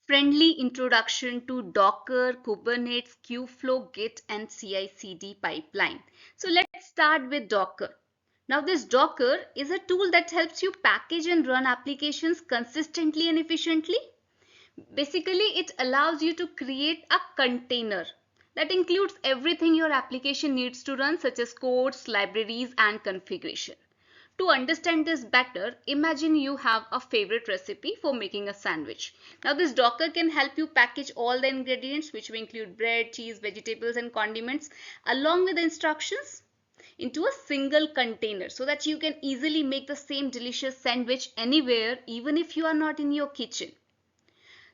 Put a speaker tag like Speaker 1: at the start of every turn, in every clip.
Speaker 1: friendly introduction to Docker, Kubernetes, Kubeflow, Git, and CI/CD pipeline. So let's start with Docker. Now this Docker is a tool that helps you package and run applications consistently and efficiently. Basically, it allows you to create a container that includes everything your application needs to run, such as codes, libraries, and configuration. To understand this better, imagine you have a favorite recipe for making a sandwich. Now this Docker can help you package all the ingredients, which will include bread, cheese, vegetables, and condiments, along with instructions into a single container so that you can easily make the same delicious sandwich anywhere, even if you are not in your kitchen.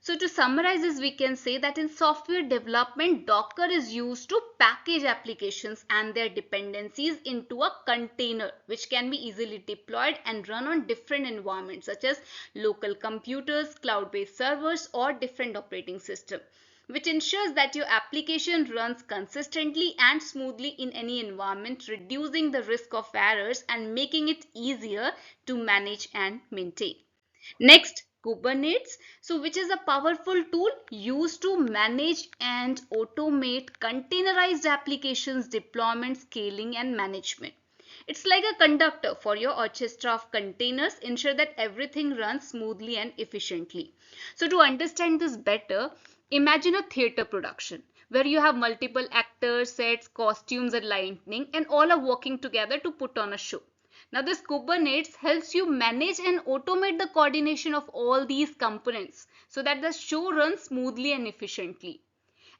Speaker 1: So to summarize this, we can say that in software development, Docker is used to package applications and their dependencies into a container which can be easily deployed and run on different environments such as local computers, cloud-based servers, or different operating systems, which ensures that your application runs consistently and smoothly in any environment, reducing the risk of errors and making it easier to manage and maintain. Next, Kubernetes, so which is a powerful tool used to manage and automate containerized applications deployment, scaling, and management. It's like a conductor for your orchestra of containers, ensure that everything runs smoothly and efficiently. So to understand this better, imagine a theater production where you have multiple actors, sets, costumes, and lighting, and all are working together to put on a show. Now this Kubernetes helps you manage and automate the coordination of all these components so that the show runs smoothly and efficiently.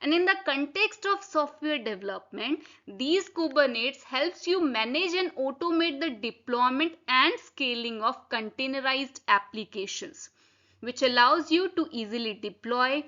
Speaker 1: And in the context of software development, these Kubernetes helps you manage and automate the deployment and scaling of containerized applications, which allows you to easily deploy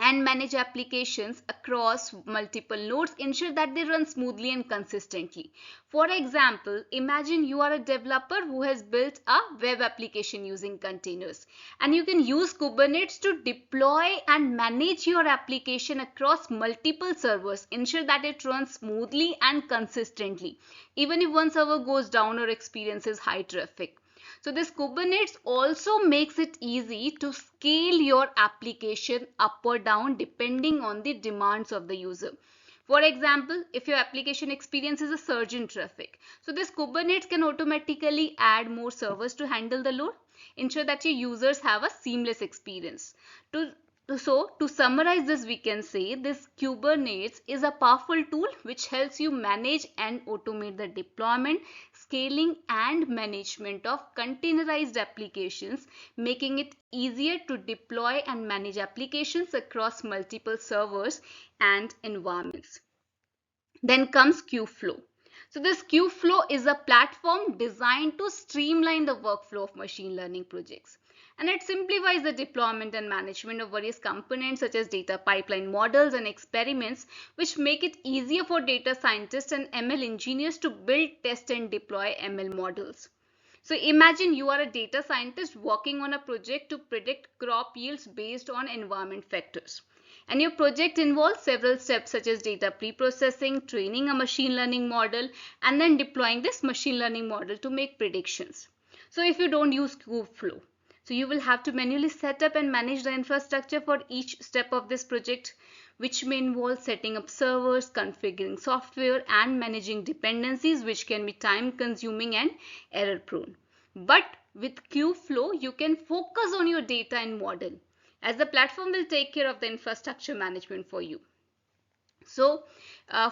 Speaker 1: and manage applications across multiple nodes, ensure that they run smoothly and consistently. For example, imagine you are a developer who has built a web application using containers, and you can use Kubernetes to deploy and manage your application across multiple servers, ensure that it runs smoothly and consistently, even if one server goes down or experiences high traffic. So this Kubernetes also makes it easy to scale your application up or down depending on the demands of the user. For example, if your application experiences a surge in traffic, so this Kubernetes can automatically add more servers to handle the load, ensure that your users have a seamless experience. To summarize this, we can say this Kubernetes is a powerful tool which helps you manage and automate the deployment, scaling, and management of containerized applications, making it easier to deploy and manage applications across multiple servers and environments. Then comes Kubeflow. So this Kubeflow is a platform designed to streamline the workflow of machine learning projects. And it simplifies the deployment and management of various components such as data pipeline models and experiments, which make it easier for data scientists and ML engineers to build, test, and deploy ML models. So imagine you are a data scientist working on a project to predict crop yields based on environment factors. And your project involves several steps such as data pre-processing, training a machine learning model, and then deploying this machine learning model to make predictions. So if you don't use Kubeflow, so you will have to manually set up and manage the infrastructure for each step of this project, which may involve setting up servers, configuring software, and managing dependencies, which can be time consuming and error prone. But with Kubeflow, you can focus on your data and model, as the platform will take care of the infrastructure management for you. So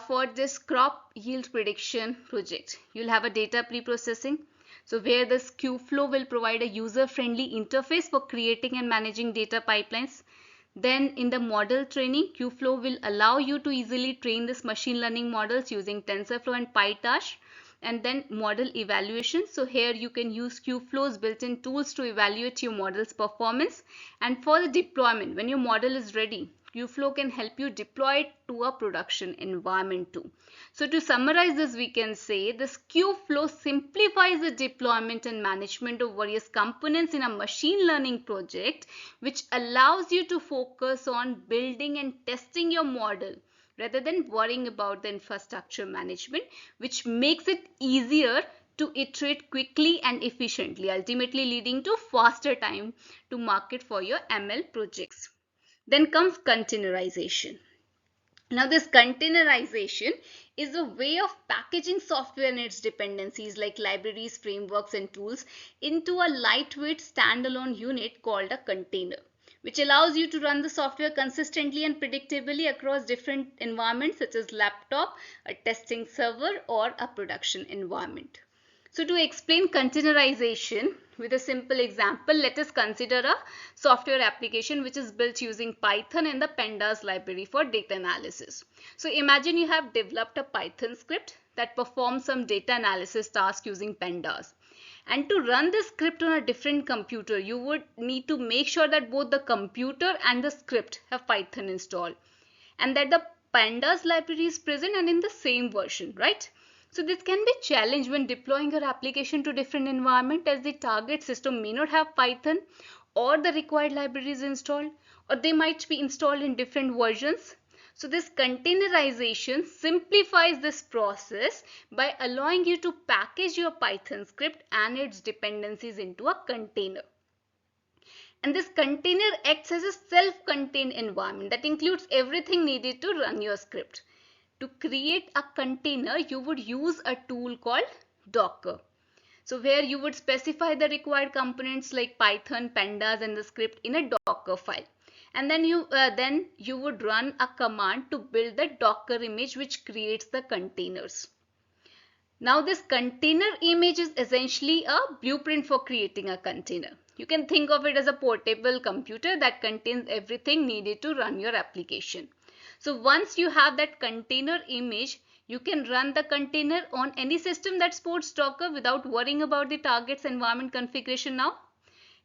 Speaker 1: for this crop yield prediction project, you'll have a data pre-processing. So where this Kubeflow will provide a user-friendly interface for creating and managing data pipelines. Then in the model training, Kubeflow will allow you to easily train this machine learning models using TensorFlow and PyTorch. And then model evaluation. So here you can use Kubeflow's built-in tools to evaluate your model's performance. And for the deployment, when your model is ready, Kubeflow can help you deploy it to a production environment too. So to summarize this, we can say this Kubeflow simplifies the deployment and management of various components in a machine learning project, which allows you to focus on building and testing your model rather than worrying about the infrastructure management, which makes it easier to iterate quickly and efficiently, ultimately leading to faster time to market for your ML projects. Then comes containerization. Now, this containerization is a way of packaging software and its dependencies like libraries, frameworks, and tools into a lightweight standalone unit called a container, which allows you to run the software consistently and predictably across different environments such as laptop, a testing server, or a production environment. So to explain containerization with a simple example, let us consider a software application which is built using Python and the Pandas library for data analysis. So imagine you have developed a Python script that performs some data analysis task using Pandas. And to run this script on a different computer, you would need to make sure that both the computer and the script have Python installed and that the Pandas library is present and in the same version, right? So this can be a challenge when deploying your application to different environment, as the target system may not have Python or the required libraries installed, or they might be installed in different versions. So this containerization simplifies this process by allowing you to package your Python script and its dependencies into a container. And this container acts as a self-contained environment that includes everything needed to run your script. To create a container, you would use a tool called Docker. So where you would specify the required components like Python, Pandas, and the script in a Docker file. And then you would run a command to build the Docker image which creates the containers. Now this container image is essentially a blueprint for creating a container. You can think of it as a portable computer that contains everything needed to run your application. So once you have that container image, you can run the container on any system that supports Docker without worrying about the target's environment configuration now.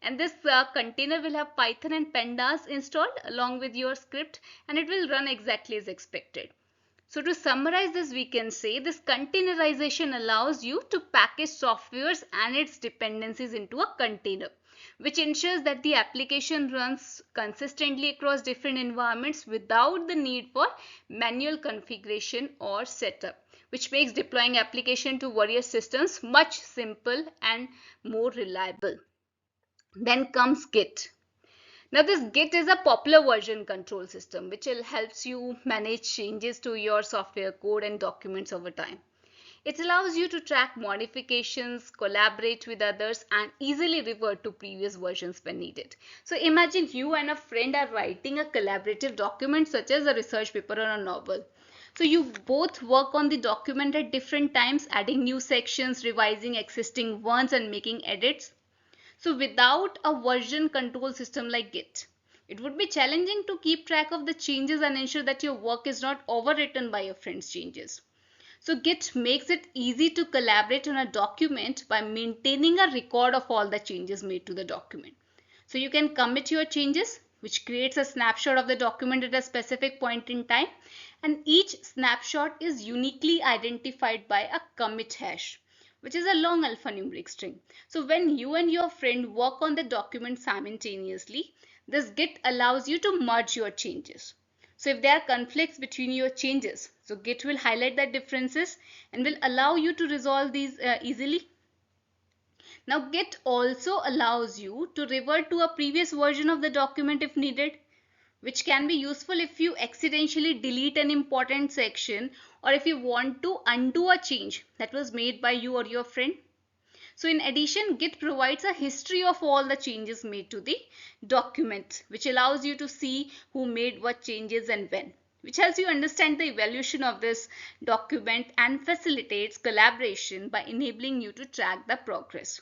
Speaker 1: And this container will have Python and Pandas installed along with your script, and it will run exactly as expected. So to summarize this, we can say this containerization allows you to package softwares and its dependencies into a container, which ensures that the application runs consistently across different environments without the need for manual configuration or setup, which makes deploying application to various systems much simple and more reliable. Then comes Git. Now this Git is a popular version control system which helps you manage changes to your software code and documents over time. It allows you to track modifications, collaborate with others, and easily revert to previous versions when needed. So imagine you and a friend are writing a collaborative document such as a research paper or a novel. So you both work on the document at different times, adding new sections, revising existing ones, and making edits. So without a version control system like Git, it would be challenging to keep track of the changes and ensure that your work is not overwritten by your friend's changes. So Git makes it easy to collaborate on a document by maintaining a record of all the changes made to the document. So you can commit your changes, which creates a snapshot of the document at a specific point in time, and each snapshot is uniquely identified by a commit hash, which is a long alphanumeric string. So when you and your friend work on the document simultaneously, this Git allows you to merge your changes. So if there are conflicts between your changes, so Git will highlight the differences and will allow you to resolve these easily. Now Git also allows you to revert to a previous version of the document if needed, which can be useful if you accidentally delete an important section or if you want to undo a change that was made by you or your friend. So in addition, Git provides a history of all the changes made to the document, which allows you to see who made what changes and when, which helps you understand the evolution of this document and facilitates collaboration by enabling you to track the progress.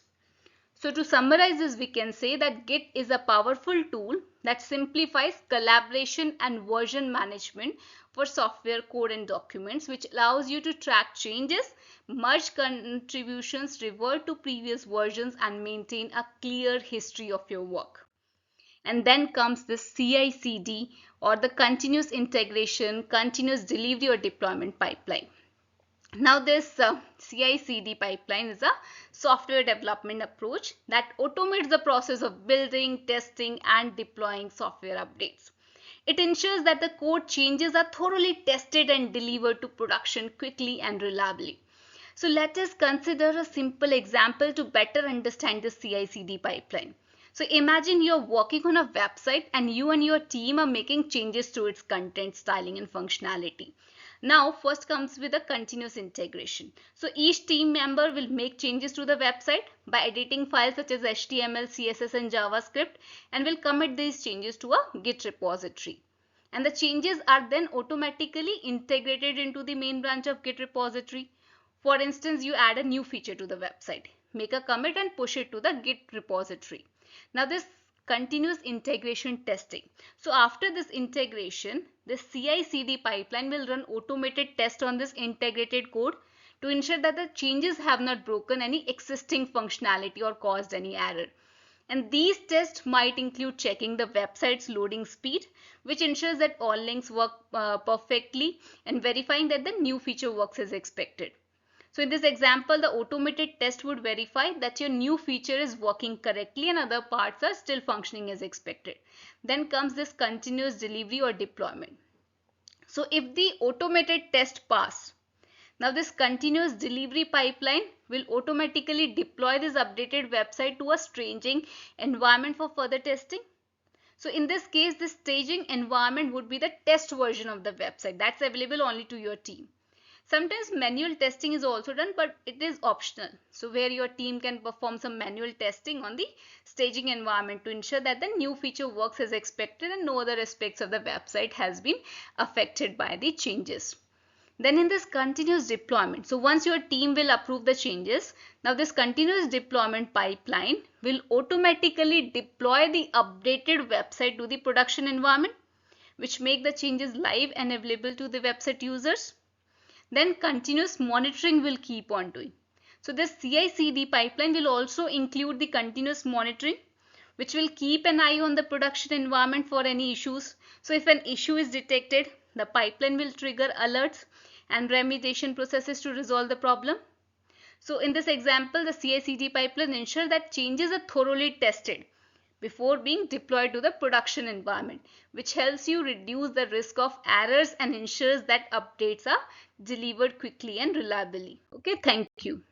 Speaker 1: So to summarize this, we can say that Git is a powerful tool that simplifies collaboration and version management for software code and documents, which allows you to track changes, merge contributions, revert to previous versions, and maintain a clear history of your work. And then comes the CI/CD, or the continuous integration, continuous delivery or deployment pipeline. Now this CI/CD pipeline is a software development approach that automates the process of building, testing, and deploying software updates. It ensures that the code changes are thoroughly tested and delivered to production quickly and reliably. So let us consider a simple example to better understand the CI/CD pipeline. So imagine you're working on a website and you and your team are making changes to its content, styling, and functionality. Now, first comes with a continuous integration. So each team member will make changes to the website by editing files such as HTML, CSS, and JavaScript, and will commit these changes to a Git repository. And the changes are then automatically integrated into the main branch of Git repository. For instance, you add a new feature to the website, make a commit and push it to the Git repository. Now this continuous integration testing. So after this integration, the CI/CD pipeline will run automated tests on this integrated code to ensure that the changes have not broken any existing functionality or caused any error. And these tests might include checking the website's loading speed, which ensures that all links work perfectly, and verifying that the new feature works as expected. So in this example, the automated test would verify that your new feature is working correctly and other parts are still functioning as expected. Then comes this continuous delivery or deployment. So if the automated test pass, now this continuous delivery pipeline will automatically deploy this updated website to a staging environment for further testing. So in this case, this staging environment would be the test version of the website that's available only to your team. Sometimes manual testing is also done, but it is optional. So where your team can perform some manual testing on the staging environment to ensure that the new feature works as expected and no other aspects of the website has been affected by the changes. Then in this continuous deployment, so once your team will approve the changes, now this continuous deployment pipeline will automatically deploy the updated website to the production environment, which make the changes live and available to the website users. Then continuous monitoring will keep on doing. So this CI/CD pipeline will also include the continuous monitoring, which will keep an eye on the production environment for any issues. So if an issue is detected, the pipeline will trigger alerts and remediation processes to resolve the problem. So in this example, the CI/CD pipeline ensures that changes are thoroughly tested before being deployed to the production environment, which helps you reduce the risk of errors and ensures that updates are delivered quickly and reliably. Okay, thank you.